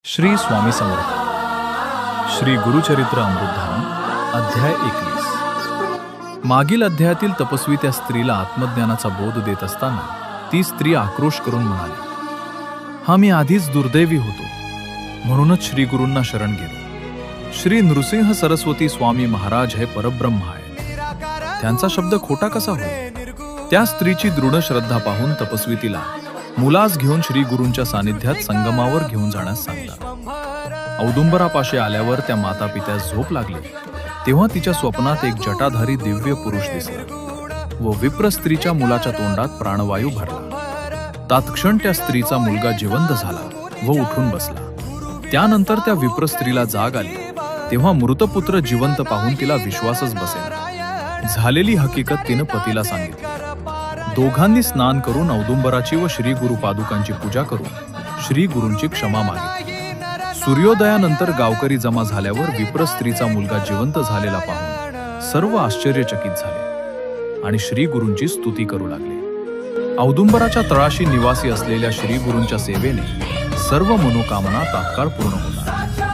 श्री स्वामी समर्थ श्री गुरुचरित्र अमृतधाम अध्याय 21। मागील अध्यायातील तपस्वी त्या स्त्रीला आत्मज्ञानाचा बोध देत असताना ती स्त्री आक्रोश करून म्हणाली, हा मी आधीच दुर्दैवी होतो, म्हणूनच श्री गुरूंना शरण गेलो। श्री नृसिंह सरस्वती स्वामी महाराज हे परब्रह्म आहे, त्यांचा शब्द खोटा कसा होईल? त्या स्त्रीची दृढ श्रद्धा पाहून तपस्वी तिला मुलास घेऊन श्री गुरूंच्या सानिध्यात संगमावर घेऊन जाण्यास सांगतात। औदुंबरापाशी आल्यावर त्या माता पित्यास झोप लागली, तेव्हा तिच्या स्वप्नात एक जटाधारी दिव्य पुरुष दिसला व विप्र स्त्रीच्या मुलाच्या तोंडात प्राणवायू भरला। तात्क्षण त्या स्त्रीचा मुलगा जिवंत झाला व उठून बसला। त्यानंतर त्या विप्र स्त्रीला जाग आली, तेव्हा मृतपुत्र जिवंत पाहून तिला विश्वासच बसेना। झालेली हकीकत तिनं पतीला सांगितली। दोघांनी स्नान करून औदुंबराची व श्री गुरु पादुकांची पूजा करून श्री गुरूंची क्षमा मागितली। सूर्योदयानंतर गावकरी जमा झाल्यावर विप्र स्त्रीचा मुलगा जिवंत झालेला पाहून सर्व आश्चर्यचकित झाले आणि श्री गुरूंची स्तुती करू लागले। औदुंबराच्या तळाशी निवासी असलेल्या श्री गुरूंच्या सेवेने सर्व मनोकामना तात्काळ पूर्ण होतात।